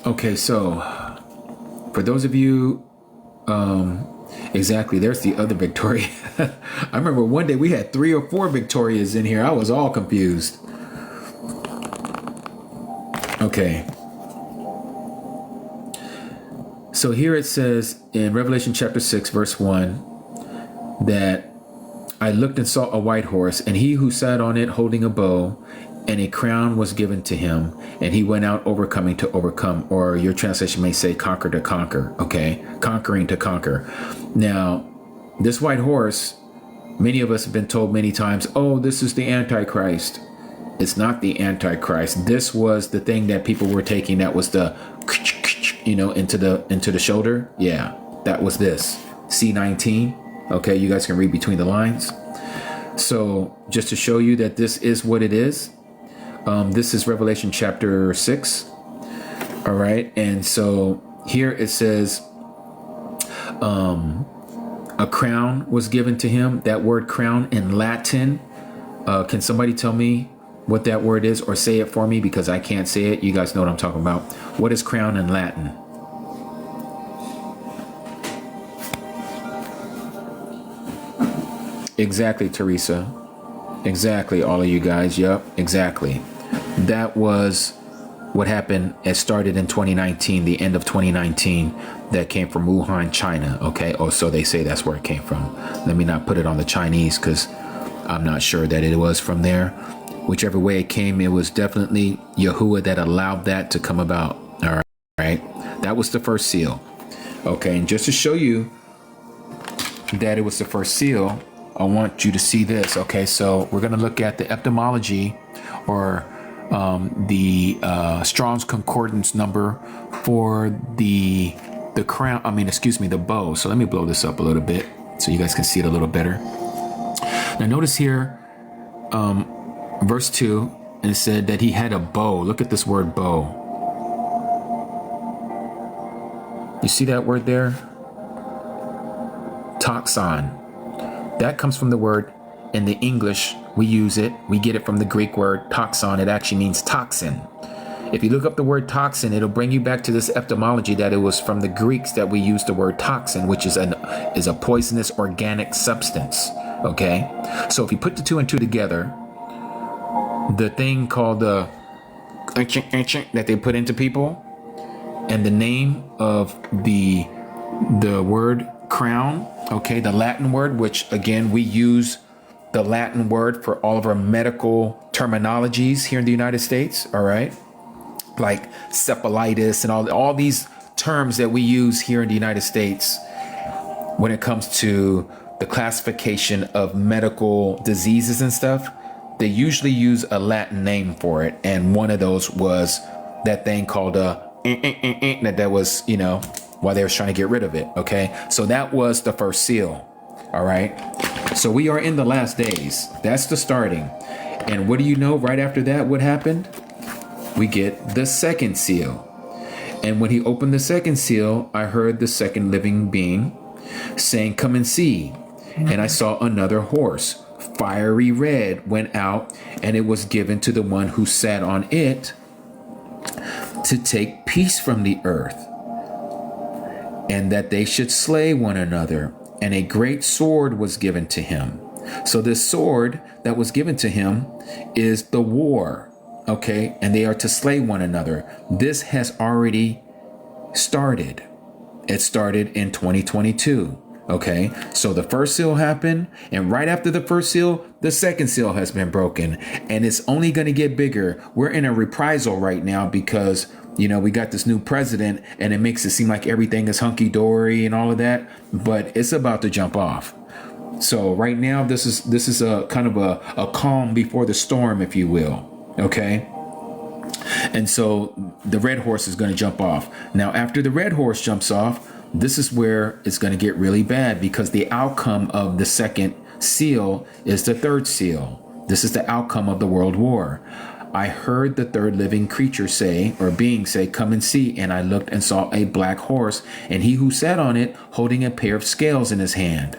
Okay, so for those of you, exactly, there's the other Victoria. I remember one day we had 3 or 4 Victorias in here. I was all confused. Okay. So here it says in Revelation chapter 6, verse 1, that I looked and saw a white horse, and he who sat on it holding a bow, and a crown was given to him, and he went out overcoming to overcome, or your translation may say conquer to conquer, okay? Conquering to conquer. Now, this white horse, many of us have been told many times, oh, this is the Antichrist. It's not the Antichrist. This was the thing that people were taking that was the, into the shoulder. Yeah, that was this. C19. Okay, you guys can read between the lines. So just to show you that this is what it is, this is Revelation chapter 6. All right. And so here it says a crown was given to him. That word crown in Latin. Can somebody tell me what that word is, or say it for me, because I can't say it? You guys know what I'm talking about. What is crown in Latin? Exactly, Teresa. Exactly, all of you guys. Yep, exactly. That was what happened. It started in 2019, the end of 2019, that came from Wuhan, China. Okay. Oh, so they say that's where it came from. Let me not put it on the Chinese, because I'm not sure that it was from there. Whichever way it came, it was definitely Yahuwah that allowed that to come about. All right. That was the first seal. Okay. And just to show you that it was the first seal, I want you to see this. Okay, so we're going to look at the etymology, or the Strong's Concordance number for the crown. The bow. So let me blow this up a little bit so you guys can see it a little better. Now notice here, verse 2, and it said that he had a bow. Look at this word bow. You see that word there? Toxon. That comes from the word, in the English, we use it. We get it from the Greek word toxon. It actually means toxin. If you look up the word toxin, it'll bring you back to this etymology that it was from the Greeks that we use the word toxin, which is a poisonous organic substance. Okay. So if you put the 2 and 2 together, the thing called the that they put into people, and the name of the word crown, okay, the Latin word, which again, we use the Latin word for all of our medical terminologies here in the United States, all right, like cephalitis and all these terms that we use here in the United States when it comes to the classification of medical diseases and stuff. They usually use a Latin name for it, and one of those was that thing called that was, while they were trying to get rid of it. Okay. So that was the first seal. All right. So we are in the last days. That's the starting. And what do you know right after that? What happened? We get the second seal. And when he opened the second seal, I heard the second living being saying, come and see. And I saw another horse, fiery red, went out, and it was given to the one who sat on it to take peace from the earth, and that they should slay one another. And a great sword was given to him. So this sword that was given to him is the war. Okay. And they are to slay one another. This has already started. It started in 2022. Okay. So the first seal happened. And right after the first seal, the second seal has been broken. And it's only going to get bigger. We're in a reprisal right now because we got this new president, and it makes it seem like everything is hunky-dory and all of that, but it's about to jump off. So right now, this is a kind of a calm before the storm, if you will. Okay. And so the red horse is going to jump off. Now, after the red horse jumps off, this is where it's going to get really bad, because the outcome of the second seal is the third seal. This is the outcome of the world war. I heard the third living creature say, or being say, come and see. And I looked and saw a black horse, and he who sat on it holding a pair of scales in his hand.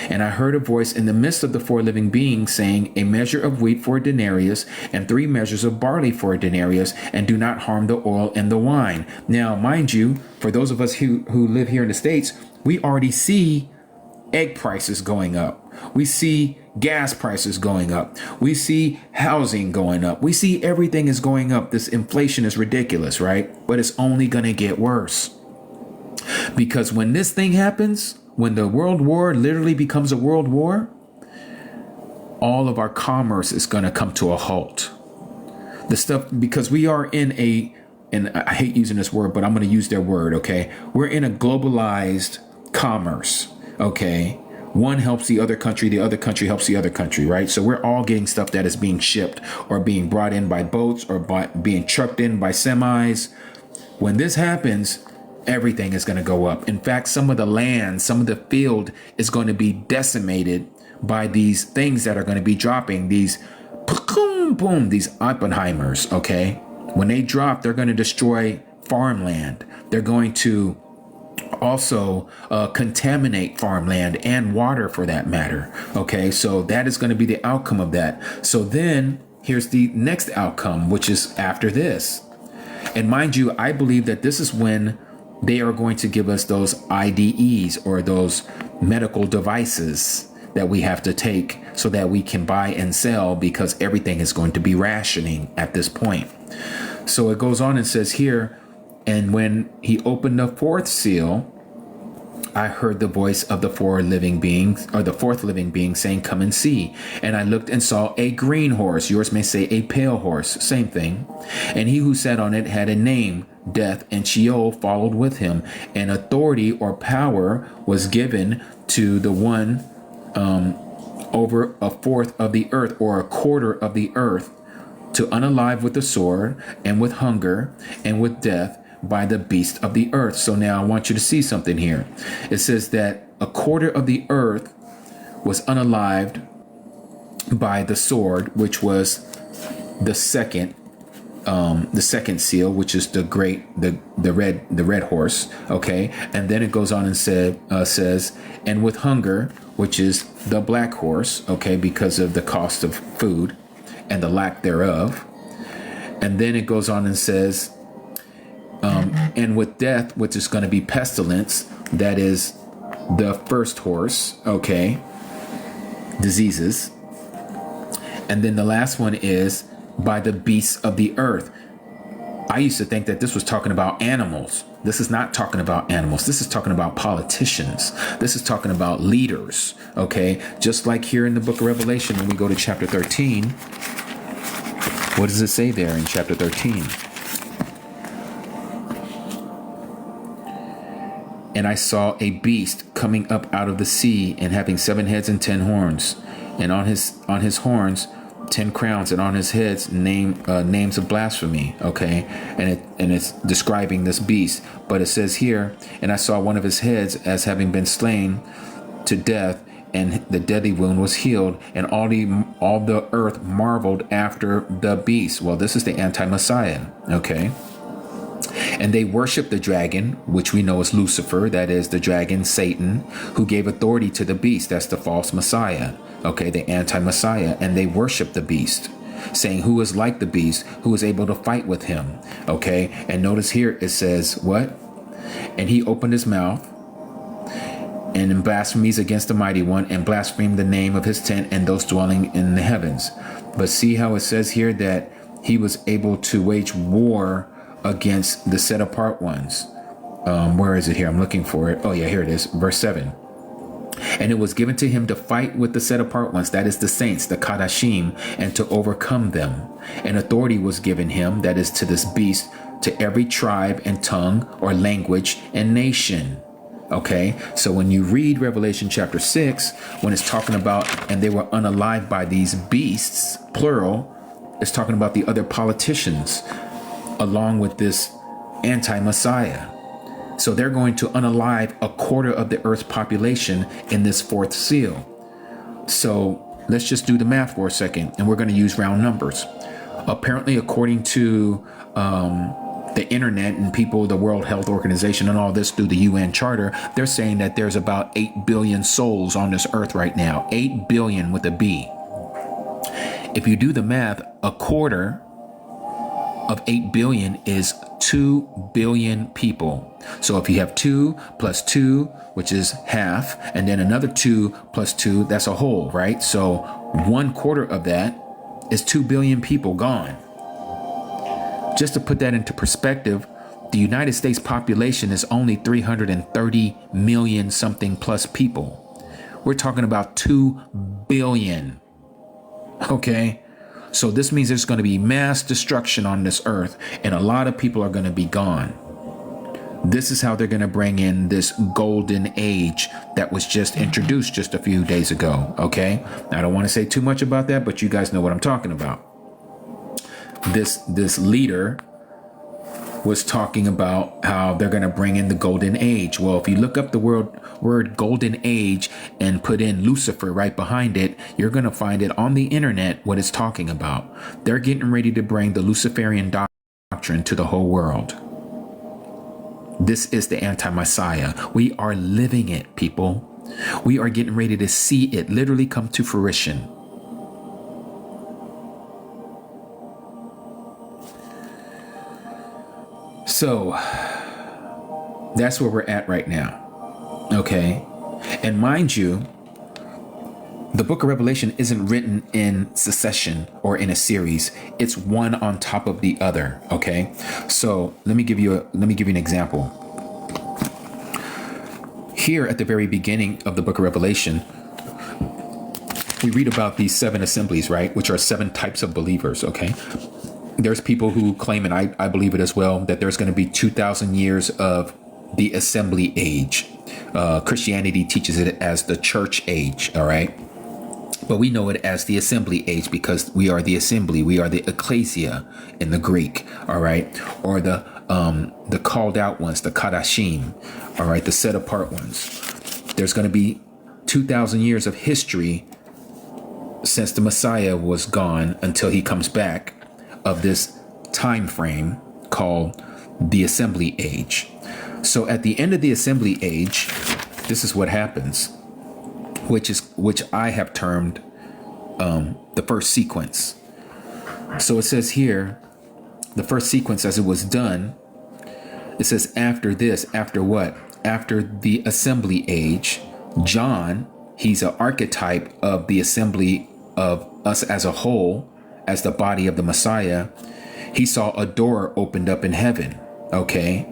And I heard a voice in the midst of the four living beings saying, a measure of wheat for a denarius, and 3 measures of barley for a denarius, and do not harm the oil and the wine. Now, mind you, for those of us who live here in the States, we already see egg prices going up. We see gas prices going up. We see housing going up. We see everything is going up. This inflation is ridiculous, right? But it's only going to get worse. Because when this thing happens, when the world war literally becomes a world war, all of our commerce is going to come to a halt. The stuff, because we are in and I hate using this word, but I'm going to use their word, okay? We're in a globalized commerce, okay? One helps the other country helps the other country, right? So we're all getting stuff that is being shipped or being brought in by boats or being trucked in by semis. When this happens, everything is going to go up. In fact, some of the land, some of the field is going to be decimated by these things that are going to be dropping, these boom, boom, these Oppenheimers, okay? When they drop, they're going to destroy farmland. They're going to also contaminate farmland and water for that matter. Okay, so that is going to be the outcome of that. So then here's the next outcome, which is after this. And mind you, I believe that this is when they are going to give us those IDEs or those medical devices that we have to take so that we can buy and sell, because everything is going to be rationing at this point. So it goes on and says here, and when he opened the 4th seal, I heard the voice of the 4 living beings, or the 4th living being, saying, come and see. And I looked and saw a green horse. Yours may say a pale horse, same thing. And he who sat on it had a name. Death and Sheol followed with him, and authority or power was given to the one over 1/4 of the earth, or 1/4 of the earth, to unalive with the sword and with hunger and with death by the beast of the earth. So now I want you to see something here. It says that 1/4 of the earth was unalived by the sword, which was the second seal, which is the red horse. Okay. And then it goes on and says, and with hunger, which is the black horse. Okay. Because of the cost of food and the lack thereof. And then it goes on and says, and with death, which is going to be pestilence, that is the first horse, okay, diseases. And then the last one is by the beasts of the earth. I used to think that this was talking about animals. This is not talking about animals. This is talking about politicians. This is talking about leaders, okay? Just like here in the book of Revelation, when we go to chapter 13, what does it say there in chapter 13? And I saw a beast coming up out of the sea, and having 7 heads and 10 horns, and on his horns 10 crowns, and on his heads names of blasphemy. Okay, and it's describing this beast. But it says here, and I saw one of his heads as having been slain to death, and the deadly wound was healed, and all the earth marveled after the beast. Well, this is the anti-Messiah. Okay. And they worship the dragon, which we know is Lucifer, that is the dragon, Satan, who gave authority to the beast. That's the false Messiah, okay, the anti-Messiah. And they worship the beast, saying, who is like the beast, who is able to fight with him, okay? And notice here it says, what? And he opened his mouth and in blasphemies against the mighty one, and blasphemed the name of his tent and those dwelling in the heavens. But see how it says here that he was able to wage war against the set apart ones. Where is it here? I'm looking for it. Oh yeah, here it is. Verse 7. And it was given to him to fight with the set apart ones, that is the saints, the Kadashim, and to overcome them. And authority was given him, that is to this beast, to every tribe and tongue or language and nation. Okay, so when you read Revelation chapter 6, when it's talking about, and they were unalived by these beasts, plural, it's talking about the other politicians along with this anti-Messiah. So they're going to unalive 1/4 of the earth's population in this 4th seal. So let's just do the math for a second, and we're going to use round numbers. Apparently, according to the internet and people, the World Health Organization and all this through the UN Charter, they're saying that there's about 8 billion souls on this earth right now. 8 billion with a B. If you do the math, a quarter of 8 billion is 2 billion people. So if you have 2 plus 2, which is half, and then another 2 plus 2, that's a whole, right? So 1/4 of that is 2 billion people gone. Just to put that into perspective, the United States population is only 330 million something plus people. We're talking about 2 billion. Okay? So this means there's going to be mass destruction on this earth, and a lot of people are going to be gone. This is how they're going to bring in this golden age that was just introduced just a few days ago. Okay? I don't want to say too much about that, but you guys know what I'm talking about. This leader was talking about how they're going to bring in the golden age. Well, if you look up the word golden age and put in Lucifer right behind it, you're going to find it on the internet what it's talking about. They're getting ready to bring the Luciferian doctrine to the whole world. This is the anti-Messiah. We are living it, people. We are getting ready to see it literally come to fruition. So that's where we're at right now. Okay. And mind you, the book of Revelation isn't written in succession or in a series. It's one on top of the other. Okay. So let me give you an example. Here at the very beginning of the book of Revelation, we read about these 7 assemblies, right? Which are 7 types of believers. Okay. There's people who claim, and I believe it as well, that there's going to be 2,000 years of the assembly age. Christianity teaches it as the church age, all right? But we know it as the assembly age because we are the assembly. We are the ecclesia in the Greek, all right? Or the called out ones, the kadashim, all right? The set apart ones. There's going to be 2,000 years of history since the Messiah was gone until he comes back, of this time frame called the assembly age. So at the end of the assembly age, this is what happens, which I have termed the first sequence. So it says here, the first sequence as it was done, it says after this, after what? After the assembly age, John, he's an archetype of the assembly of us as a whole, as the body of the Messiah. He saw a door opened up in heaven. Okay.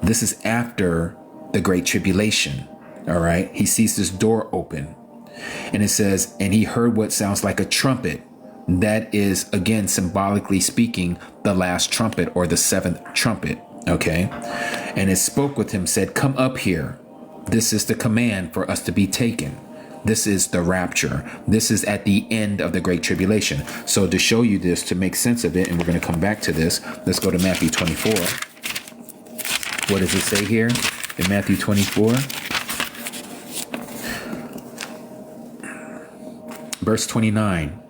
This is after the Great Tribulation. All right. He sees this door open and it says, and he heard what sounds like a trumpet. That is, again, symbolically speaking, the last trumpet or the 7th trumpet. Okay. And it spoke with him, said, come up here. This is the command for us to be taken. This is the rapture. This is at the end of the Great Tribulation. So to show you this, to make sense of it, and we're going to come back to this, let's go to Matthew 24. What does it say here in Matthew 24? Verse 29.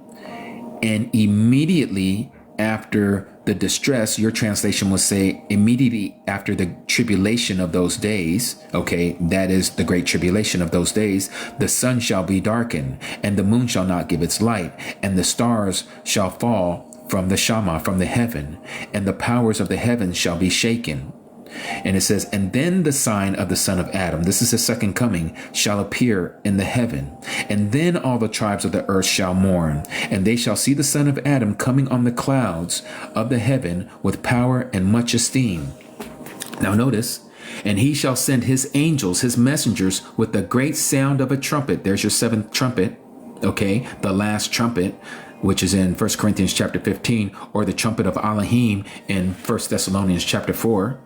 And immediately after the distress, your translation will say immediately after the tribulation of those days. Okay, that is the great tribulation of those days. The sun shall be darkened and the moon shall not give its light, and the stars shall fall from the Shama, from the heaven, and the powers of the heavens shall be shaken. And it says, and then the sign of the son of Adam, this is the second coming, shall appear in the heaven. And then all the tribes of the earth shall mourn, and they shall see the son of Adam coming on the clouds of the heaven with power and much esteem. Now notice, and he shall send his angels, his messengers, with the great sound of a trumpet. There's your 7th trumpet. Okay, the last trumpet, which is in 1 Corinthians chapter 15, or the trumpet of Elohim in 1 Thessalonians chapter 4.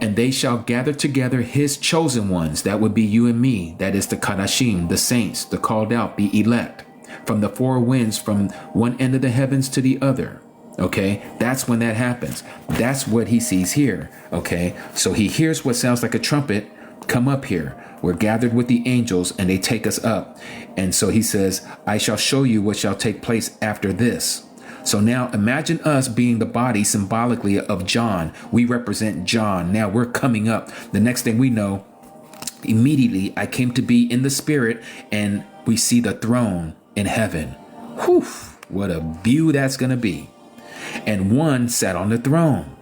And they shall gather together his chosen ones. That would be you and me. That is the Kadashim, the saints, the called out, the elect, from the 4 winds, from one end of the heavens to the other. Okay, that's when that happens. That's what he sees here. Okay, so he hears what sounds like a trumpet. Come up here. We're gathered with the angels and they take us up. And so he says, I shall show you what shall take place after this. So now imagine us being the body symbolically of John. We represent John. Now we're coming up. The next thing we know, immediately I came to be in the spirit, and we see the throne in heaven. Whew, what a view that's going to be. And one sat on the throne.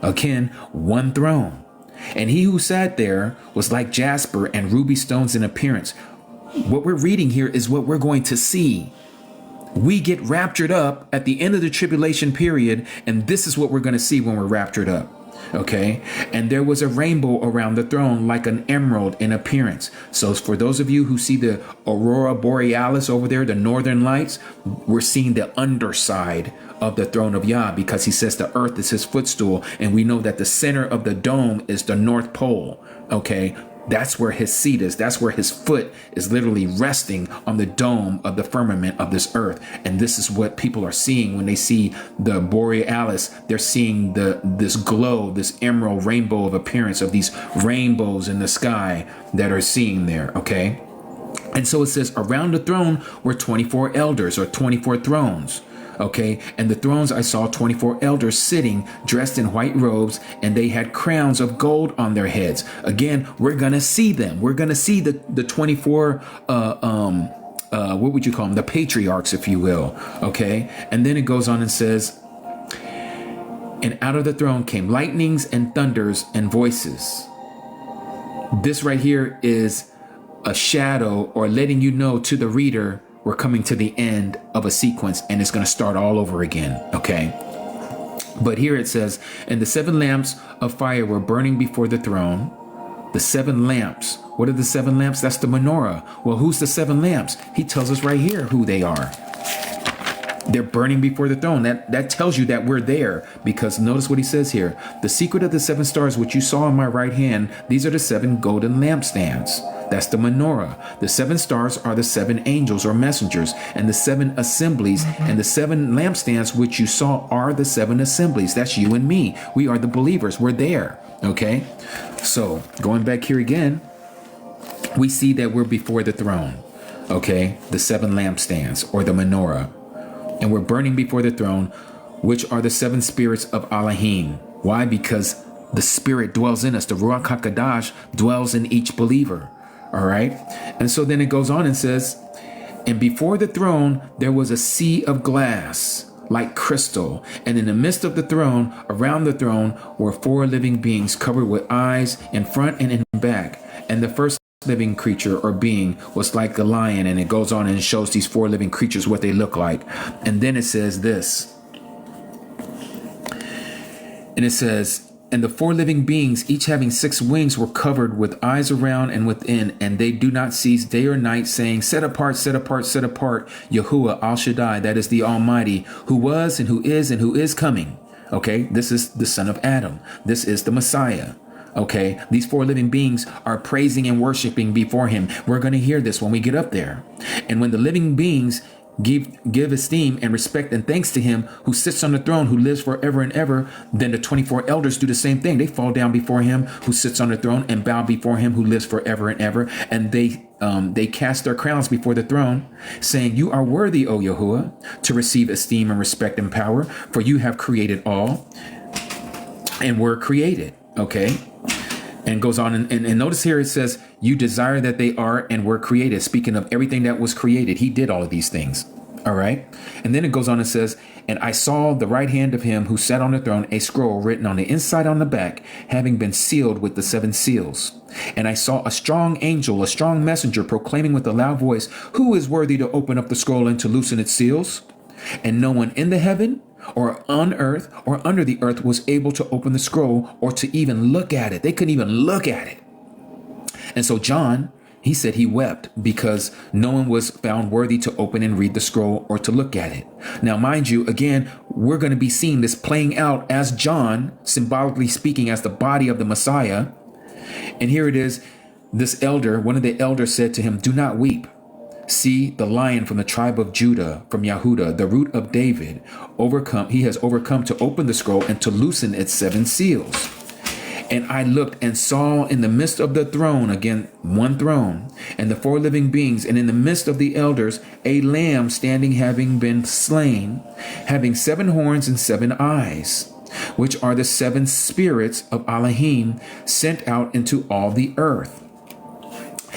Again, one throne. And he who sat there was like jasper and ruby stones in appearance. What we're reading here is what we're going to see. We get raptured up at the end of the tribulation period, and this is what we're going to see when we're raptured up. Okay. And there was a rainbow around the throne like an emerald in appearance. So for those of you who see the aurora borealis over there, the northern lights, we're seeing the underside of the throne of Yah, because he says the earth is his footstool. And we know that the center of the dome is the North Pole. Okay. That's where his seat is. That's where his foot is literally resting on the dome of the firmament of this earth. And this is what people are seeing when they see the borealis. They're seeing this glow, this emerald rainbow of appearance of these rainbows in the sky that are seeing there. Okay. And so it says around the throne were 24 elders, or 24 thrones. Okay, and the thrones I saw 24 elders sitting, dressed in white robes, and they had crowns of gold on their heads. Again, we're gonna see them. We're gonna see the 24 what would you call them? The patriarchs, if you will. Okay, and then it goes on and says, and out of the throne came lightnings and thunders and voices. This right here is a shadow, or letting you know to the reader, we're coming to the end of a sequence, and it's going to start all over again. Okay. But here it says, and the 7 lamps of fire were burning before the throne. The 7 lamps. What are the 7 lamps? That's the menorah. Well, who's the 7 lamps? He tells us right here who they are. They're burning before the throne. That tells you that we're there, because notice what he says here. The secret of the 7 stars, which you saw in my right hand, these are the 7 golden lampstands. That's the menorah. The 7 stars are the 7 angels or messengers, and the 7 assemblies, and the 7 lampstands which you saw are the 7 assemblies. That's you and me. We are the believers. We're there. Okay. So going back here again, we see that we're before the throne. Okay. The 7 lampstands, or the menorah. And we're burning before the throne, which are the 7 spirits of Elohim. Why? Because the spirit dwells in us. The Ruach HaKadosh dwells in each believer. All right. And so then it goes on and says, and before the throne, there was a sea of glass like crystal. And in the midst of the throne, around the throne, were 4 living beings covered with eyes in front and in back. And the first living creature or being was like a lion. And it goes on and it shows these 4 living creatures what they look like. And then it says this. And it says, and the 4 living beings, each having 6 wings, were covered with eyes around and within, and they do not cease day or night, saying, set apart, set apart, set apart, Yahuwah Al Shaddai, that is the Almighty, who was and who is coming. Okay, this is the son of Adam. This is the Messiah. Okay, these 4 living beings are praising and worshiping before him. We're going to hear this when we get up there. And when the living beings give esteem and respect and thanks to him who sits on the throne, who lives forever and ever, then the 24 elders do the same thing. They fall down before him who sits on the throne and bow before him who lives forever and ever. And they cast their crowns before the throne, saying, you are worthy, O Yahuwah, to receive esteem and respect and power, for you have created all and were created. Okay. And goes on and notice here it says, you desire that they are and were created. Speaking of everything that was created, he did all of these things. All right. And then it goes on and says, and I saw the right hand of him who sat on the throne, a scroll written on the inside on the back, having been sealed with the 7 seals. And I saw a strong angel, a strong messenger, proclaiming with a loud voice, who is worthy to open up the scroll and to loosen its seals? And no one in the heaven or on earth or under the earth was able to open the scroll or to even look at it. They couldn't even look at it. And so John, he said he wept because no one was found worthy to open and read the scroll or to look at it. Now, mind you, again, we're going to be seeing this playing out as John, symbolically speaking, as the body of the Messiah. And here it is. This elder, one of the elders said to him, do not weep. See, the lion from the tribe of Judah, from Yehuda, the root of David, he has overcome to open the scroll and to loosen its 7 seals. And I looked and saw in the midst of the throne, again, one throne, and the four living beings, and in the midst of the elders, a lamb standing, having been slain, having 7 horns and 7 eyes, which are the 7 spirits of Elohim sent out into all the earth.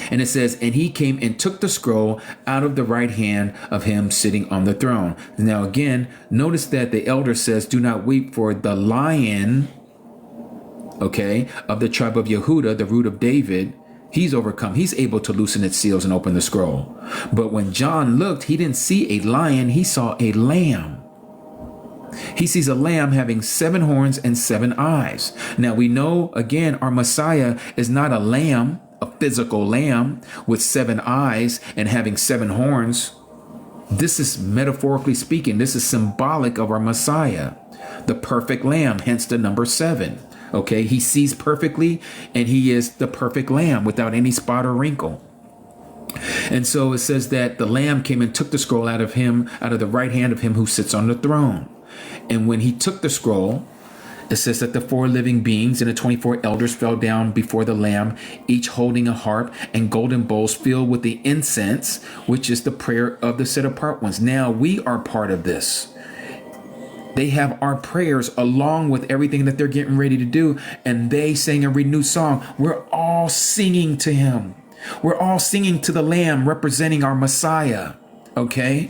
And it says, and he came and took the scroll out of the right hand of him sitting on the throne. Now again, notice that the elder says, do not weep, for the lion, okay, of the tribe of Yehuda, the root of David, he's overcome. He's able to loosen its seals and open the scroll. But when John looked, he didn't see a lion, he saw a lamb. He sees a lamb having 7 horns and 7 eyes. Now we know, again, our Messiah is not a lamb, a physical lamb with 7 eyes and having 7 horns. This is metaphorically speaking, this is symbolic of our Messiah, the perfect lamb, hence the number 7. Okay, he sees perfectly, and he is the perfect lamb without any spot or wrinkle. And so it says that the lamb came and took the scroll out of the right hand of him who sits on the throne. And when he took the scroll, it says that the 4 living beings and the 24 elders fell down before the Lamb, each holding a harp and golden bowls filled with the incense, which is the prayer of the set apart ones. Now we are part of this. They have our prayers along with everything that they're getting ready to do. And they sang a renewed song. We're all singing to him. We're all singing to the Lamb representing our Messiah. Okay?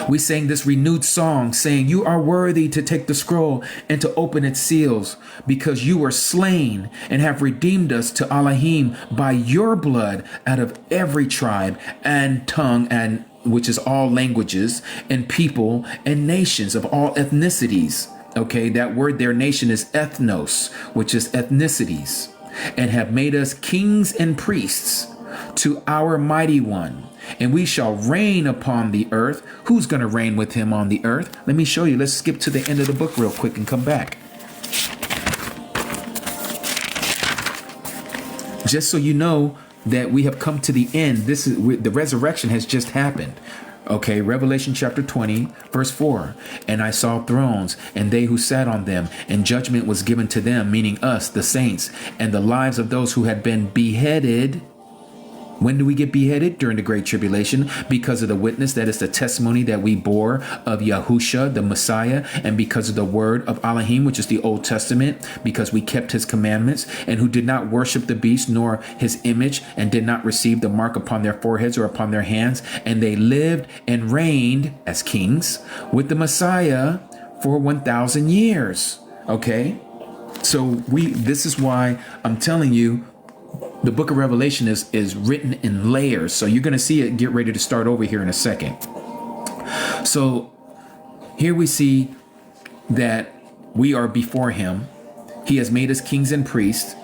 We sang this renewed song saying, you are worthy to take the scroll and to open its seals, because you were slain and have redeemed us to Elohim by your blood out of every tribe and tongue, and which is all languages and people and nations of all ethnicities. Okay, that word there, nation, is ethnos, which is ethnicities, and have made us kings and priests to our mighty one. And we shall reign upon the earth. Who's going to reign with him on the earth? Let me show you. Let's skip to the end of the book real quick and come back. Just so you know that we have come to the end. This is the resurrection has just happened. Okay, Revelation chapter 20, verse 4. And I saw thrones, and they who sat on them, and judgment was given to them, meaning us, the saints, and the lives of those who had been beheaded. When do we get beheaded? During the Great Tribulation, because of the witness, that is the testimony that we bore of Yahusha, the Messiah, and because of the word of Elohim, which is the Old Testament, because we kept his commandments, and who did not worship the beast nor his image, and did not receive the mark upon their foreheads or upon their hands, and they lived and reigned as kings with the Messiah for 1,000 years. Okay, so this is why I'm telling you, the book of Revelation is written in layers. So you're going to see it get ready to start over here in a second. So here we see that we are before him. He has made us kings and priests,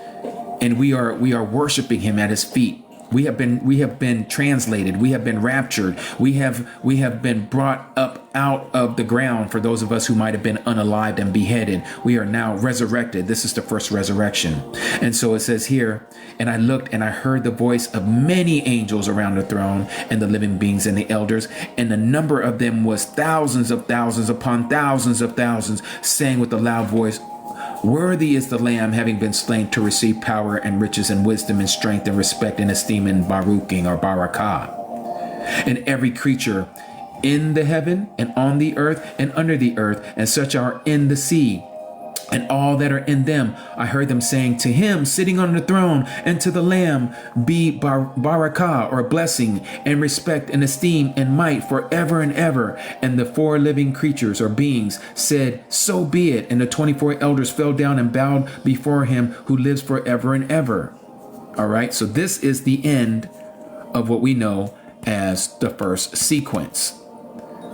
and we are worshiping him at his feet. We have been translated. We have been raptured. We have been brought up out of the ground. For those of us who might have been unalived and beheaded, we are now resurrected. This is the first resurrection. And so it says here, and I looked and I heard the voice of many angels around the throne and the living beings and the elders. And the number of them was thousands of thousands upon thousands of thousands, saying with a loud voice, worthy is the Lamb, having been slain, to receive power and riches and wisdom and strength and respect and esteem and baruching or barakah. And every creature in the heaven and on the earth and under the earth, and such are in the sea, and all that are in them, I heard them saying, to him sitting on the throne and to the Lamb be barakah, or blessing and respect and esteem and might forever and ever. And the 4 living creatures or beings said, so be it. And the 24 elders fell down and bowed before him who lives forever and ever. All right, so this is the end of what we know as the first sequence.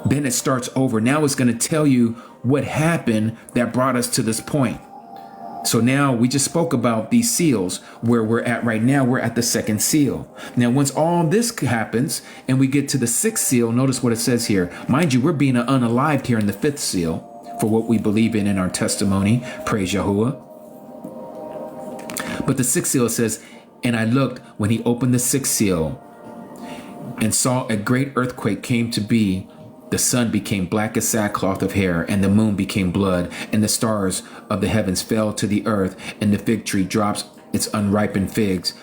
Then it starts over. Now it's going to tell you what happened that brought us to this point. So now we just spoke about these seals. Where we're at right now, we're at the 2nd seal. Now, once all this happens and we get to the 6th seal, notice what it says here. Mind you, we're being unalived here in the 5th seal for what we believe in our testimony. Praise Yahuwah. But the 6th seal says, and I looked when he opened the 6th seal and saw a great earthquake came to be, The sun became black as sackcloth of hair, and the moon became blood, and the stars of the heavens fell to the earth, and the fig tree drops its unripened figs,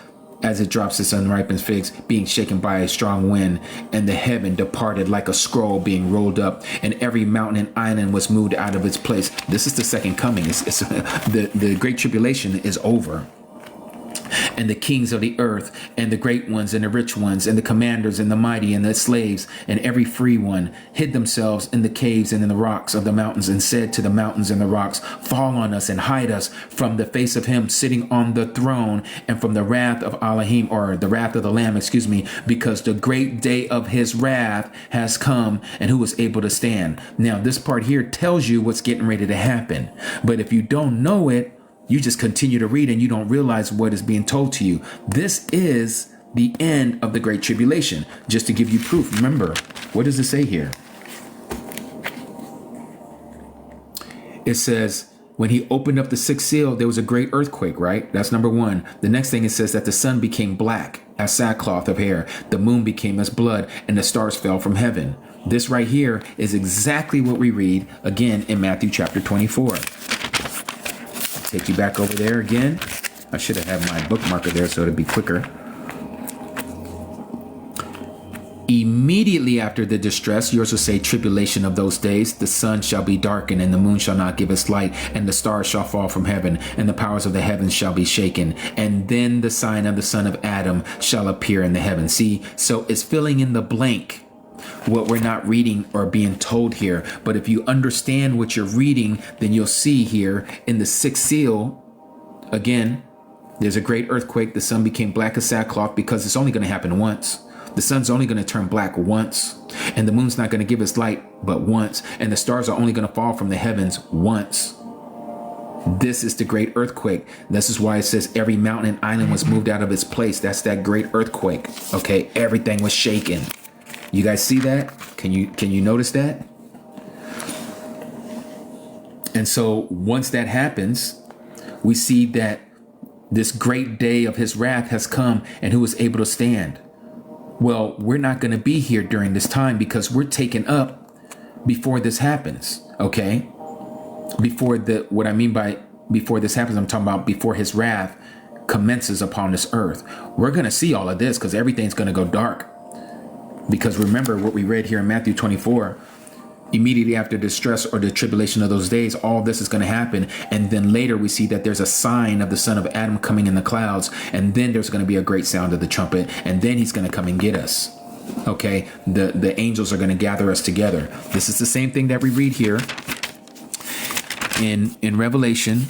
as it drops its unripened figs, being shaken by a strong wind, and the heaven departed like a scroll being rolled up, and every mountain and island was moved out of its place. This is the second coming. The great tribulation is over. And the kings of the earth, and the great ones, and the rich ones, and the commanders, and the mighty, and the slaves, and every free one, hid themselves in the caves and in the rocks of the mountains, and said to the mountains and the rocks, fall on us and hide us from the face of him sitting on the throne, and from the wrath of Elohim, or the wrath of the Lamb, because the great day of his wrath has come, and who is able to stand. Now, this part here tells you what's getting ready to happen. But if you don't know it, you just continue to read and you don't realize what is being told to you. This is the end of the Great Tribulation. Just to give you proof, remember, what does it say here? It says, when he opened up the sixth seal, there was a great earthquake, right? That's number one. The next thing it says that the sun became black as sackcloth of hair. The moon became as blood, and the stars fell from heaven. This right here is exactly what we read again in Matthew chapter 24. Take you back over there again. I should have had my bookmarker there so it'd be quicker. Immediately after the distress, yours will say tribulation of those days, the sun shall be darkened, and the moon shall not give its light, and the stars shall fall from heaven, and the powers of the heavens shall be shaken. And then the sign of the Son of Adam shall appear in the heavens. See, so it's filling in the blank what we're not reading or being told here. But if you understand what you're reading, then you'll see here in the sixth seal, again, there's a great earthquake. The sun became black as sackcloth, because it's only going to happen once. The sun's only going to turn black once, and the moon's not going to give its light but once, and the stars are only going to fall from the heavens once. This is the great earthquake. This is why it says every mountain and island was moved out of its place. That's that great earthquake. Okay, everything was shaken. You guys see that? Can you notice that? And so once that happens, we see that this great day of his wrath has come, and who is able to stand? Well, we're not going to be here during this time, because we're taken up before this happens. Okay? What I mean by before this happens, I'm talking about before his wrath commences upon this earth. We're going to see all of this, because everything's going to go dark. Because remember what we read here in Matthew 24, immediately after distress or the tribulation of those days, all this is going to happen. And then later we see that there's a sign of the Son of Adam coming in the clouds. And then there's going to be a great sound of the trumpet. And then he's going to come and get us. Okay, the angels are going to gather us together. This is the same thing that we read here in Revelation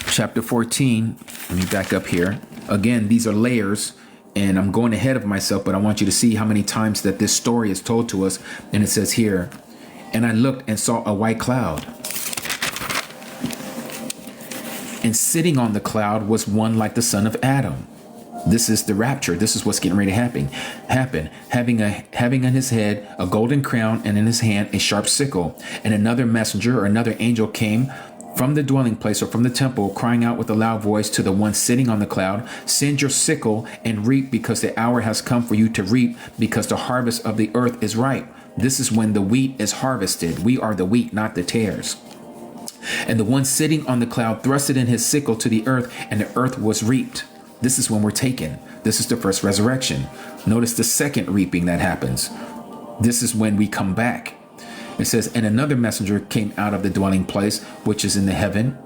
chapter 14. Let me back up here. Again, these are layers. And I'm going ahead of myself, but I want you to see how many times that this story is told to us. And it says here, and I looked and saw a white cloud. And sitting on the cloud was one like the son of Adam. This is the rapture. This is what's getting ready to happen. Having on his head a golden crown, and in his hand a sharp sickle. And another messenger or another angel came from the dwelling place or from the temple, crying out with a loud voice to the one sitting on the cloud, send your sickle and reap, because the hour has come for you to reap, because the harvest of the earth is ripe. This is when the wheat is harvested. We are the wheat, not the tares. And the one sitting on the cloud thrusted in his sickle to the earth, and the earth was reaped. This is when we're taken. This is the first resurrection. Notice the second reaping that happens. This is when we come back. It says, and another messenger came out of the dwelling place, which is in the heaven,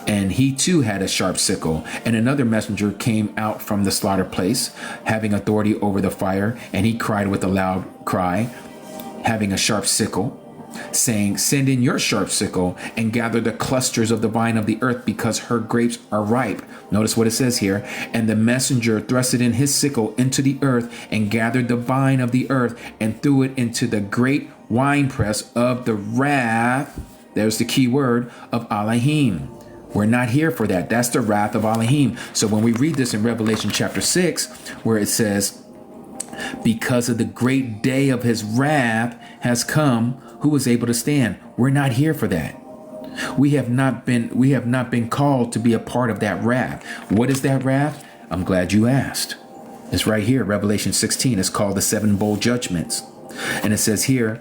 and he too had a sharp sickle. And another messenger came out from the slaughter place, having authority over the fire, and he cried with a loud cry, having a sharp sickle, saying, send in your sharp sickle and gather the clusters of the vine of the earth, because her grapes are ripe. Notice what it says here. And the messenger thrusted in his sickle into the earth and gathered the vine of the earth and threw it into the great winepress of the wrath. There's the key word of Elohim. We're not here for that. That's the wrath of Elohim. So when we read this in Revelation chapter 6, where it says, because of the great day of his wrath has come, who is able to stand? We're not here for that. We have not been called to be a part of that wrath. What is that wrath? I'm glad you asked. It's right here, Revelation 16. It's called the seven bowl judgments. And it says here,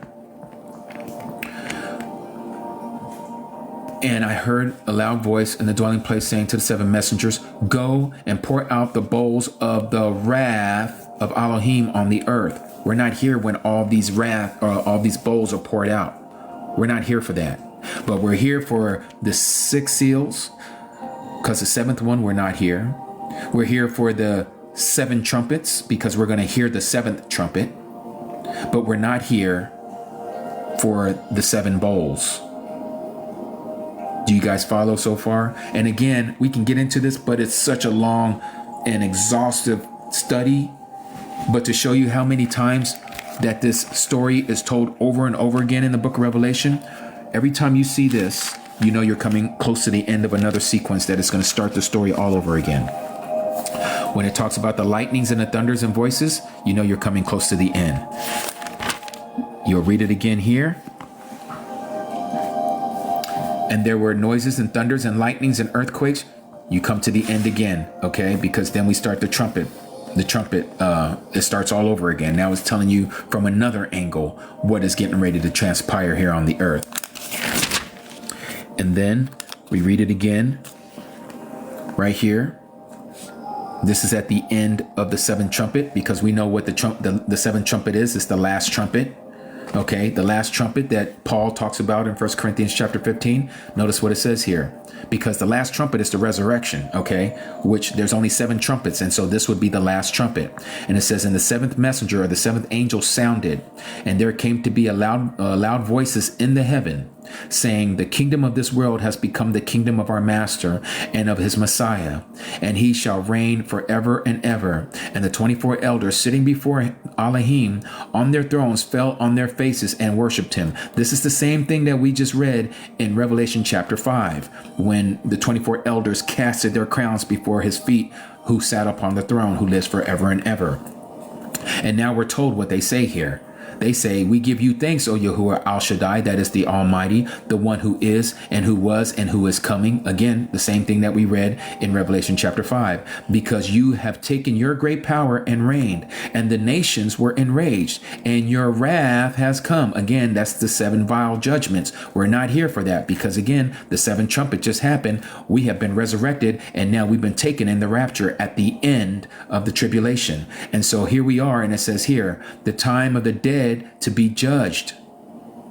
And I heard a loud voice in the dwelling place saying to the seven messengers, go and pour out the bowls of the wrath of Elohim on the earth. We're not here when all these bowls are poured out. We're not here for that. But we're here for the 6 seals, because the 7th one, we're not here. We're here for the 7 trumpets, because we're going to hear the 7th trumpet. But we're not here for the 7 bowls. Do you guys follow so far? And again, we can get into this, but it's such a long and exhaustive study. But to show you how many times that this story is told over and over again in the book of Revelation, every time you see this, you know you're coming close to the end of another sequence that is going to start the story all over again. When it talks about the lightnings and the thunders and voices, you know you're coming close to the end. You'll read it again here. And there were noises and thunders and lightnings and earthquakes. You come to the end again, okay? Because then we start the trumpet. The trumpet, it starts all over again. Now it's telling you from another angle what is getting ready to transpire here on the earth. And then we read it again right here. This is at the end of the 7th trumpet, because we know what the 7th trumpet is. It's the last trumpet. Okay, the last trumpet that Paul talks about in 1 Corinthians chapter 15. Notice what it says here. Because the last trumpet is the resurrection, okay, which there's only 7 trumpets. And so this would be the last trumpet. And it says, and the 7th messenger or the 7th angel sounded, and there came to be loud voices in the heaven, saying, the kingdom of this world has become the kingdom of our master and of his Messiah, and he shall reign forever and ever. And the 24 elders sitting before Elohim on their thrones fell on their faces and worshiped him. This is the same thing that we just read in Revelation chapter 5, when the 24 elders casted their crowns before his feet, who sat upon the throne, who lives forever and ever. And now we're told what they say here. They say, we give you thanks, O Yahuwah Al Shaddai, that is the Almighty, the one who is and who was and who is coming. Again, the same thing that we read in Revelation chapter 5, because you have taken your great power and reigned, and the nations were enraged, and your wrath has come. Again, that's the 7 vial judgments. We're not here for that, because again, the 7th trumpet just happened. We have been resurrected, and now we've been taken in the rapture at the end of the tribulation. And so here we are, and it says here, the time of the dead to be judged.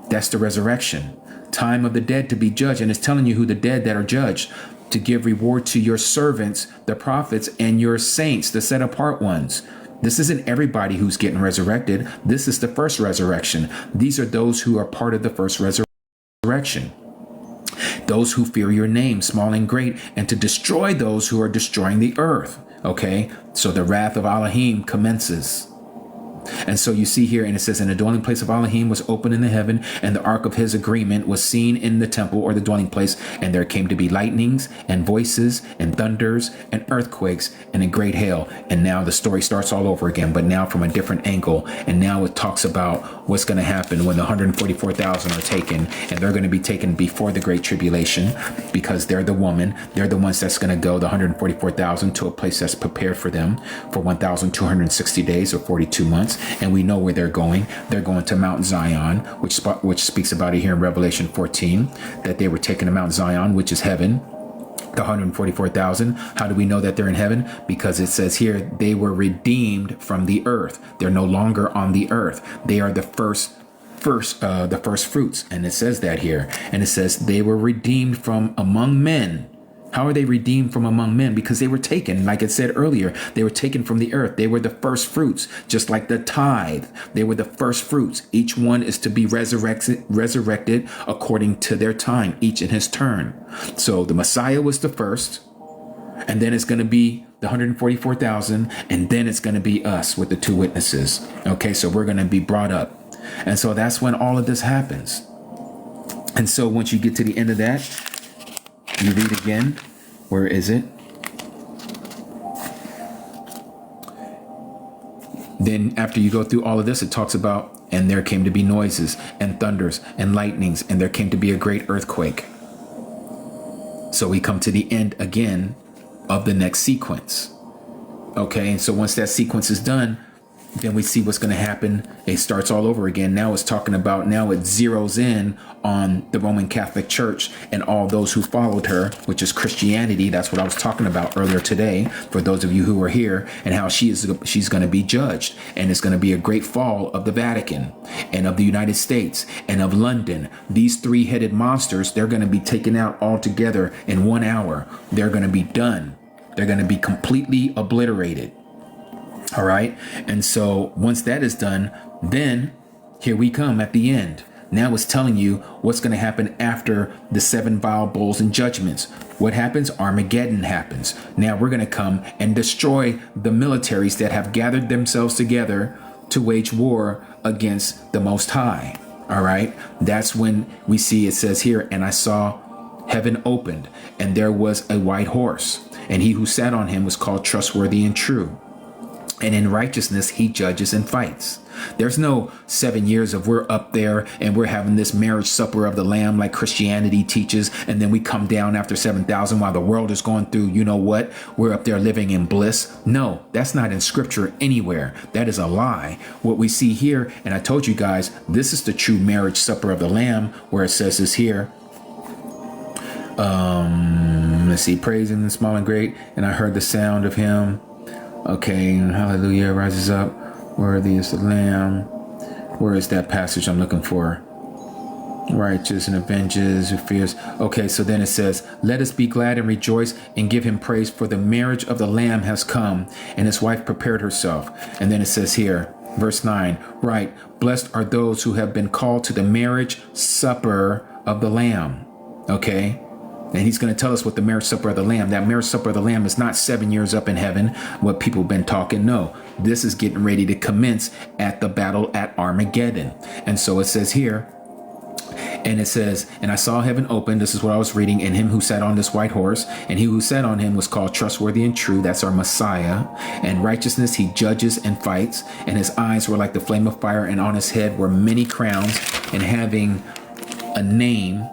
That's the resurrection. Time of the dead to be judged. And it's telling you who the dead that are judged, to give reward to your servants, the prophets, and your saints, the set apart ones. This isn't everybody who's getting resurrected. This is the first resurrection. These are those who are part of the first resurrection. Those who fear your name, small and great, and to destroy those who are destroying the earth. Okay, so the wrath of Elohim commences. And so you see here, and it says, and the dwelling place of Elohim was open in the heaven, and the ark of his agreement was seen in the temple, or the dwelling place, and there came to be lightnings and voices and thunders and earthquakes and a great hail. And now the story starts all over again, but now from a different angle. And now it talks about what's going to happen when the 144,000 are taken, and they're going to be taken before the great tribulation, because they're the ones that's going to go, the 144,000, to a place that's prepared for them for 1,260 days or 42 months. And we know where they're going. They're going to Mount Zion, which speaks about it here in Revelation 14, that they were taken to Mount Zion, which is heaven. The 144,000. How do we know that they're in heaven? Because it says here, they were redeemed from the earth. They're no longer on the earth. They are the first fruits. And it says that here. And it says they were redeemed from among men. How are they redeemed from among men? Because they were taken, like it said earlier, they were taken from the earth. They were the first fruits, just like the tithe. They were the first fruits. Each one is to be resurrected according to their time, each in his turn. So the Messiah was the first, and then it's going to be the 144,000, and then it's going to be us with the 2 witnesses. Okay, so we're going to be brought up. And so that's when all of this happens. And so once you get to the end of that, you read again. Where is it? Then after you go through all of this, it talks about, and there came to be noises and thunders and lightnings, and there came to be a great earthquake. So we come to the end again of the next sequence. Okay, and so once that sequence is done, then we see what's going to happen. It starts all over again. Now it's talking about, now it zeroes in on the Roman Catholic Church and all those who followed her, which is Christianity. That's what I was talking about earlier today, for those of you who are here, and how she's going to be judged. And it's going to be a great fall of the Vatican and of the United States and of London. These three-headed monsters, they're going to be taken out all together in 1 hour. They're going to be done. They're going to be completely obliterated. All right. And so once that is done, then here we come at the end. Now it's telling you what's going to happen after the 7 vial bowls and judgments. What happens? Armageddon happens. Now we're going to come and destroy the militaries that have gathered themselves together to wage war against the Most High. All right. That's when we see, it says here, and I saw heaven opened, and there was a white horse, and he who sat on him was called Trustworthy and True. And in righteousness, he judges and fights. There's no 7 years of we're up there and we're having this marriage supper of the Lamb like Christianity teaches. And then we come down after 7,000 while the world is going through, you know what? We're up there living in bliss. No, that's not in scripture anywhere. That is a lie. What we see here, and I told you guys, this is the true marriage supper of the Lamb, where it says this here. Let's see, praising and small and great. And I heard the sound of him. Okay, hallelujah, rises up. Worthy is the Lamb. Where is that passage I'm looking for? Righteous and avenges, who fears. Okay, so then it says, let us be glad and rejoice and give him praise, for the marriage of the Lamb has come, and his wife prepared herself. And then it says here, verse 9, right, blessed are those who have been called to the marriage supper of the Lamb. Okay. And he's going to tell us what the marriage supper of the Lamb. That marriage supper of the Lamb is not 7 years up in heaven, what people have been talking. No, this is getting ready to commence at the battle at Armageddon. And so it says here, and it says, and I saw heaven open. This is what I was reading. And him who sat on this white horse, and he who sat on him was called Trustworthy and True. That's our Messiah. And righteousness he judges and fights. And his eyes were like the flame of fire, and on his head were many crowns, and having a name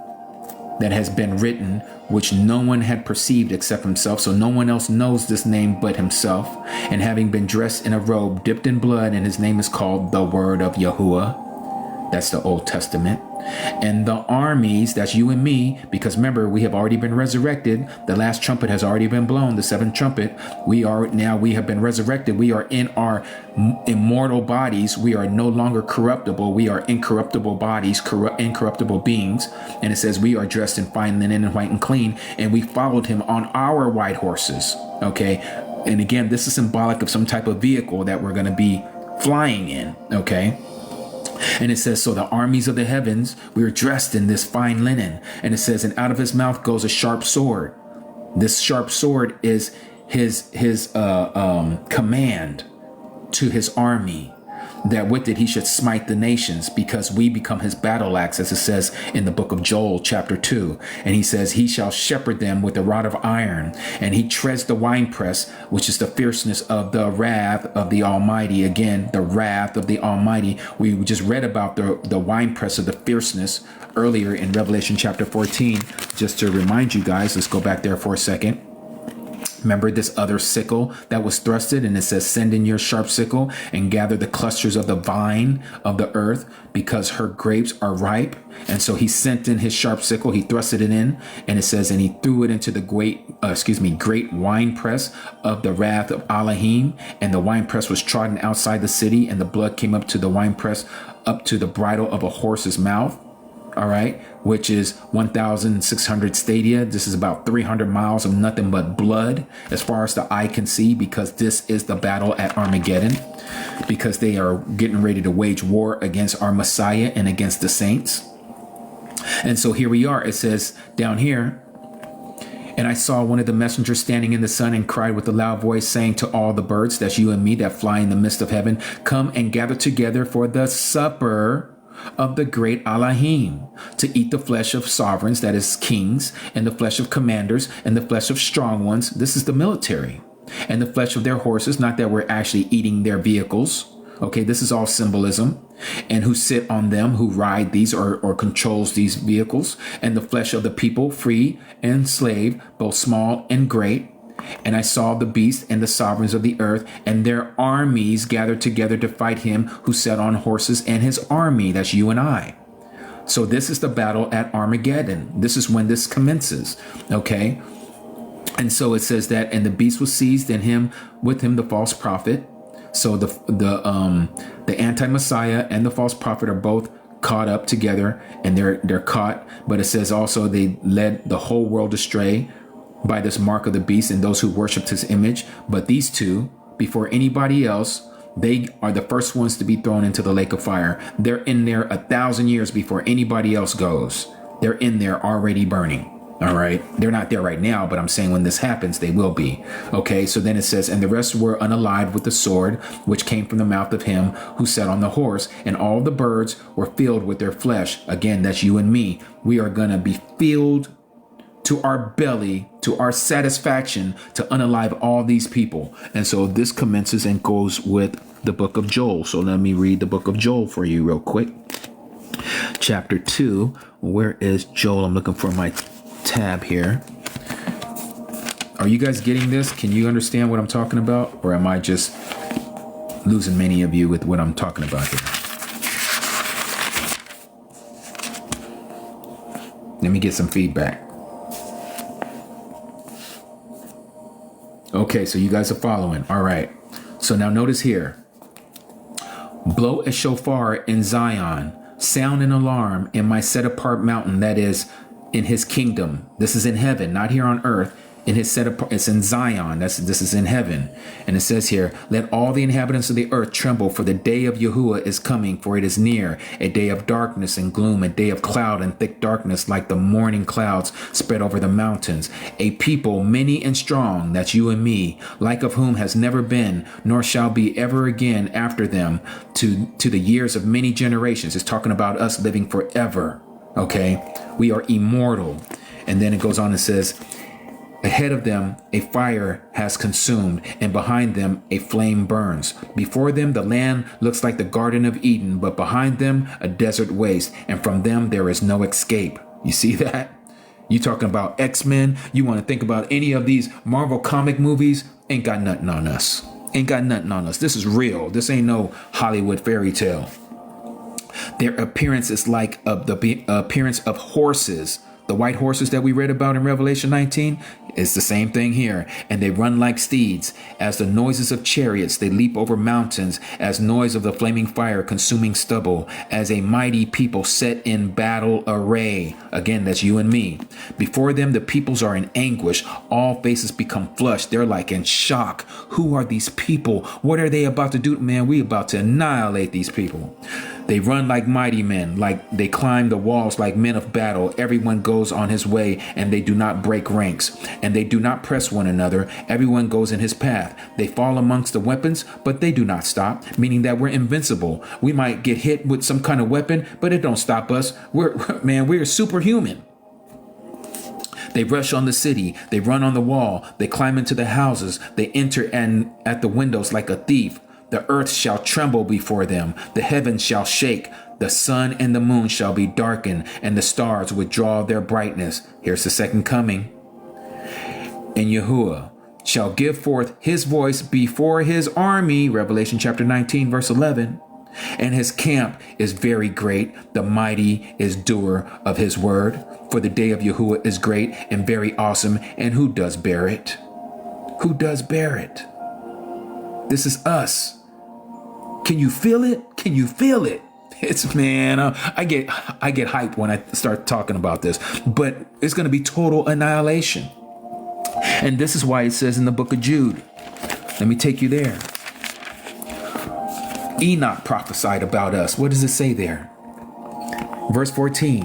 that has been written, which no one had perceived except himself. So no one else knows this name but himself. And having been dressed in a robe dipped in blood, and his name is called the Word of Yahuwah. That's the Old Testament. And the armies, that's you and me, because remember, we have already been resurrected. The last trumpet has already been blown, the seventh trumpet. We have been resurrected. We are in our immortal bodies. We are no longer corruptible. We are incorruptible bodies, incorruptible beings. And it says we are dressed in fine linen and white and clean. And we followed him on our white horses. Okay. And again, this is symbolic of some type of vehicle that we're going to be flying in. Okay. And it says, so the armies of the heavens, we are dressed in this fine linen. And it says, and out of his mouth goes a sharp sword. This sharp sword is his command to his army, that with it he should smite the nations, because we become his battle axe, as it says in the book of Joel, chapter 2. And he says, he shall shepherd them with a rod of iron, and he treads the winepress, which is the fierceness of the wrath of the Almighty. Again, the wrath of the Almighty. We just read about the winepress of the fierceness earlier in Revelation chapter 14. Just to remind you guys, let's go back there for a second. Remember this other sickle that was thrusted, and it says, send in your sharp sickle and gather the clusters of the vine of the earth, because her grapes are ripe. And so he sent in his sharp sickle, he thrusted it in, and it says, and he threw it into the great winepress of the wrath of Elohim. And the winepress was trodden outside the city, and the blood came up to the winepress, up to the bridle of a horse's mouth. All right, which is 1,600 stadia. This is about 300 miles of nothing but blood as far as the eye can see, because this is the battle at Armageddon, because they are getting ready to wage war against our Messiah and against the saints. And so here we are. It says down here, and I saw one of the messengers standing in the sun and cried with a loud voice, saying to all the birds, that's you and me, that fly in the midst of heaven, come and gather together for the supper of the great Elohim, to eat the flesh of sovereigns, that is kings, and the flesh of commanders, and the flesh of strong ones. This is the military. And the flesh of their horses, not that we're actually eating their vehicles. Okay, this is all symbolism. And who sit on them, who ride these or controls these vehicles. And the flesh of the people, free and slave, both small and great. And I saw the beast and the sovereigns of the earth and their armies gathered together to fight him who sat on horses and his army. That's you and I. So this is the battle at Armageddon. This is when this commences. Okay. And so it says that, and the beast was seized, and him with him the false prophet. So the anti-Messiah and the false prophet are both caught up together, and they're caught. But it says also they led the whole world astray by this mark of the beast and those who worshipped his image. But these two, before anybody else, they are the first ones to be thrown into the lake of fire. They're in there 1,000 years before anybody else goes. They're in there already burning. All right. They're not there right now, but I'm saying when this happens, they will be. Okay. So then it says, and the rest were unalive with the sword, which came from the mouth of him who sat on the horse, and all the birds were filled with their flesh. Again, that's you and me. We are going to be filled to our belly, to our satisfaction, to unalive all these people. And so this commences and goes with the book of Joel. So let me read the book of Joel for you real quick. Chapter 2. Where is Joel? I'm looking for my tab here. Are you guys getting this? Can you understand what I'm talking about? Or am I just losing many of you with what I'm talking about here? Let me get some feedback. Okay, so you guys are following. All right. So now notice here. Blow a shofar in Zion, sound an alarm in my set apart mountain, that is in his kingdom. This is in heaven, not here on earth. In his set apart, it's in Zion. This is in heaven. And it says here, let all the inhabitants of the earth tremble, for the day of Yahuwah is coming, for it is near, a day of darkness and gloom, a day of cloud and thick darkness, like the morning clouds spread over the mountains. A people many and strong, that's you and me, like of whom has never been, nor shall be ever again after them, to the years of many generations. It's talking about us living forever. Okay, we are immortal. And then it goes on and says, ahead of them a fire has consumed, and behind them a flame burns. Before them the land looks like the Garden of Eden, but behind them a desert waste, and from them there is no escape. You see that? You talking about X-Men? You want to think about any of these Marvel comic movies? Ain't got nothing on us. Ain't got nothing on us. This is real. This ain't no Hollywood fairy tale. Their appearance is like the appearance of horses. The white horses that we read about in Revelation 19 is the same thing here. And they run like steeds. As the noises of chariots, they leap over mountains. As noise of the flaming fire consuming stubble. As a mighty people set in battle array. Again, that's you and me. Before them, the peoples are in anguish. All faces become flushed. They're like in shock. Who are these people? What are they about to do? Man, we about to annihilate these people. They run like mighty men, like they climb the walls like men of battle. Everyone goes on his way, and they do not break ranks, and they do not press one another. Everyone goes in his path. They fall amongst the weapons, but they do not stop, meaning that we're invincible. We might get hit with some kind of weapon, but it don't stop us. We're superhuman. They rush on the city. They run on the wall. They climb into the houses. They enter and at the windows like a thief. The earth shall tremble before them. The heavens shall shake. The sun and the moon shall be darkened, and the stars withdraw their brightness. Here's the second coming. And Yahuwah shall give forth his voice before his army. Revelation chapter 19, verse 11. And his camp is very great. The mighty is doer of his word. For the day of Yahuwah is great and very awesome. And who does bear it? Who does bear it? This is us. Can you feel it? Can you feel it? It's, man, I get hyped when I start talking about this, but it's going to be total annihilation. And this is why it says in the book of Jude. Let me take you there. Enoch prophesied about us. What does it say there? Verse 14.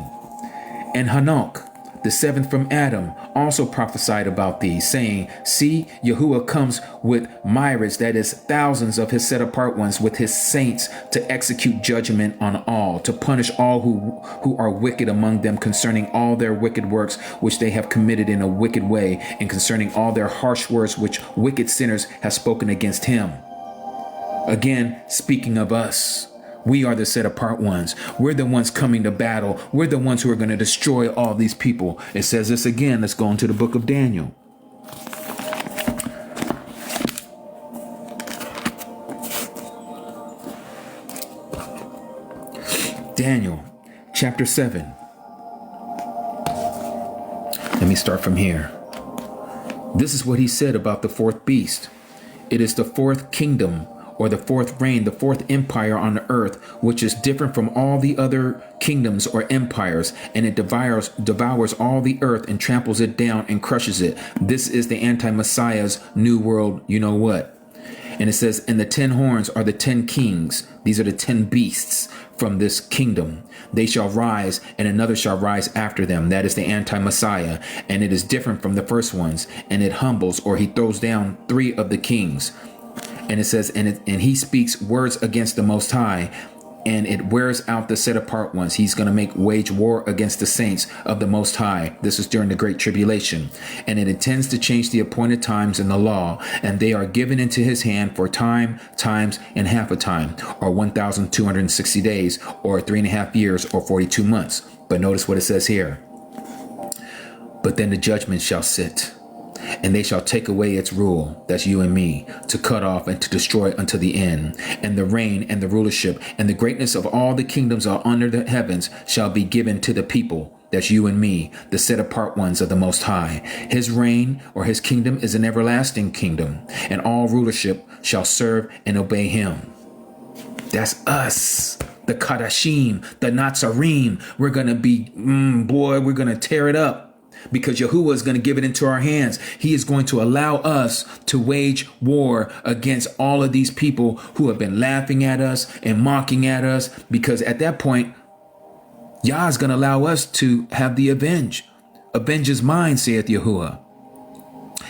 And Hanok, the seventh from Adam, also prophesied about thee, saying, see, Yahuwah comes with myriads, that is, thousands of his set apart ones, with his saints, to execute judgment on all, to punish all who are wicked among them, concerning all their wicked works which they have committed in a wicked way, and concerning all their harsh words which wicked sinners have spoken against him. Again, speaking of us. We are the set apart ones. We're the ones coming to battle. We're the ones who are going to destroy all these people. It says this again. Let's go into the book of Daniel. Daniel chapter 7. Let me start from here. This is what he said about the fourth beast. It is the fourth kingdom, or the fourth reign, the fourth empire on the earth, which is different from all the other kingdoms or empires, and it devours all the earth and tramples it down and crushes it. This is the anti-Messiah's new world, you know what? And it says, and the 10 horns are the 10 kings. These are the 10 beasts from this kingdom. They shall rise, and another shall rise after them. That is the anti-Messiah. And it is different from the first ones. And it humbles, or he throws down 3 of the kings. And it says, and he speaks words against the Most High, and it wears out the set apart ones. He's going to wage war against the saints of the Most High. This is during the Great Tribulation. And it intends to change the appointed times in the law, and they are given into his hand for time, times, and half a time, or 1,260 days, or 3.5 years, or 42 months. But notice what it says here. But then the judgment shall sit, and they shall take away its rule, that's you and me, to cut off and to destroy unto the end. And the reign and the rulership and the greatness of all the kingdoms are under the heavens shall be given to the people, that's you and me, the set apart ones of the Most High. His reign, or his kingdom, is an everlasting kingdom, and all rulership shall serve and obey him. That's us, the Kadashim, the Natsarim. We're going to be, we're going to tear it up. Because Yahuwah is going to give it into our hands. He is going to allow us to wage war against all of these people who have been laughing at us and mocking at us. Because at that point, Yah is going to allow us to have the avenge. Avenge is mine, saith Yahuwah.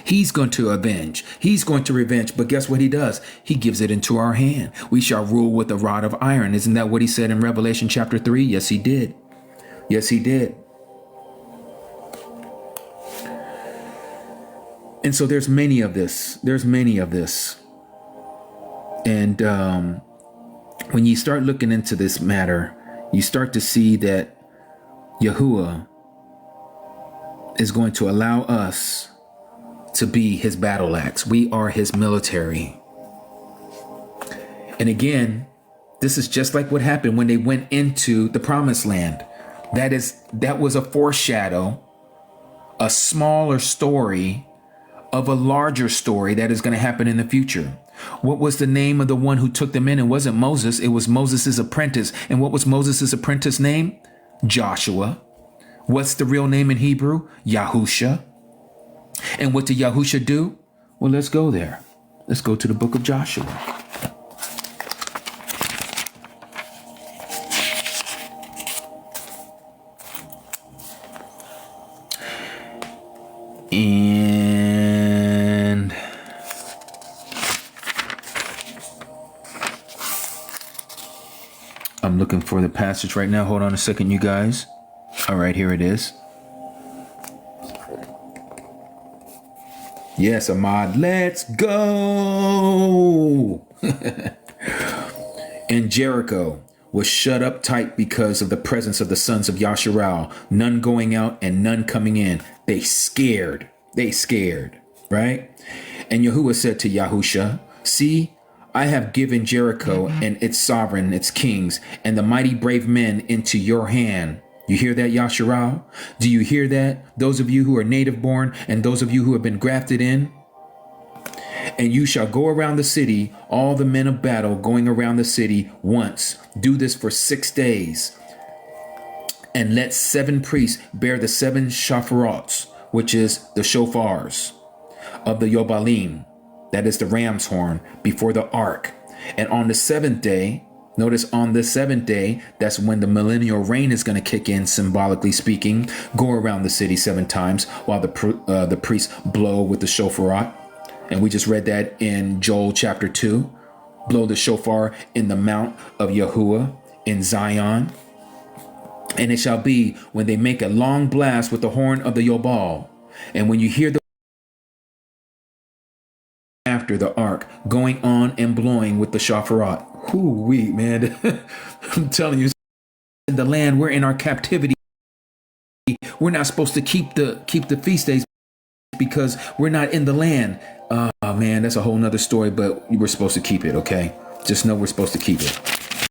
He's going to avenge. He's going to revenge. But guess what he does? He gives it into our hand. We shall rule with a rod of iron. Isn't that what he said in Revelation chapter 3? Yes, he did. Yes, he did. And so there's many of this. There's many of this. And when you start looking into this matter, you start to see that Yahuwah is going to allow us to be his battle axe. We are his military. And again, this is just like what happened when they went into the promised land. That was a foreshadow, a smaller story of a larger story that is going to happen in the future. What was the name of the one who took them in? It wasn't Moses. It was Moses' apprentice. And what was Moses' apprentice name? Joshua. What's the real name in Hebrew? Yahusha. And what did Yahusha do? Well, let's go there. Let's go to the book of Joshua. And I'm looking for the passage right now. Hold on a second, you guys. All right, here it is. Yes, Ahmad, let's go. And Jericho was shut up tight because of the presence of the sons of Yasharal, none going out and none coming in. They scared, right? And Yahuwah said to Yahusha, see, I have given Jericho and its sovereign, its kings, and the mighty brave men into your hand. You hear that, Yasharal? Do you hear that? Those of you who are native born and those of you who have been grafted in. And you shall go around the city, all the men of battle going around the city once. Do this for 6 days. And let 7 priests bear the 7 shafarots, which is the shofars of the Yobalim, that is the ram's horn, before the ark. And on the 7th day, notice on the 7th day, that's when the millennial reign is going to kick in, symbolically speaking. Go around the city 7 times while the priests blow with the shofarot. And we just read that in Joel chapter 2. Blow the shofar in the mount of Yahuwah in Zion. And it shall be when they make a long blast with the horn of the Yobal. And when you hear the after the ark going on and blowing with the shafarat. Whoo-wee, man. I'm telling you, in the land, we're in our captivity. We're not supposed to keep the feast days because we're not in the land. Man, that's a whole nother story, but we're supposed to keep it, okay? Just know we're supposed to keep it.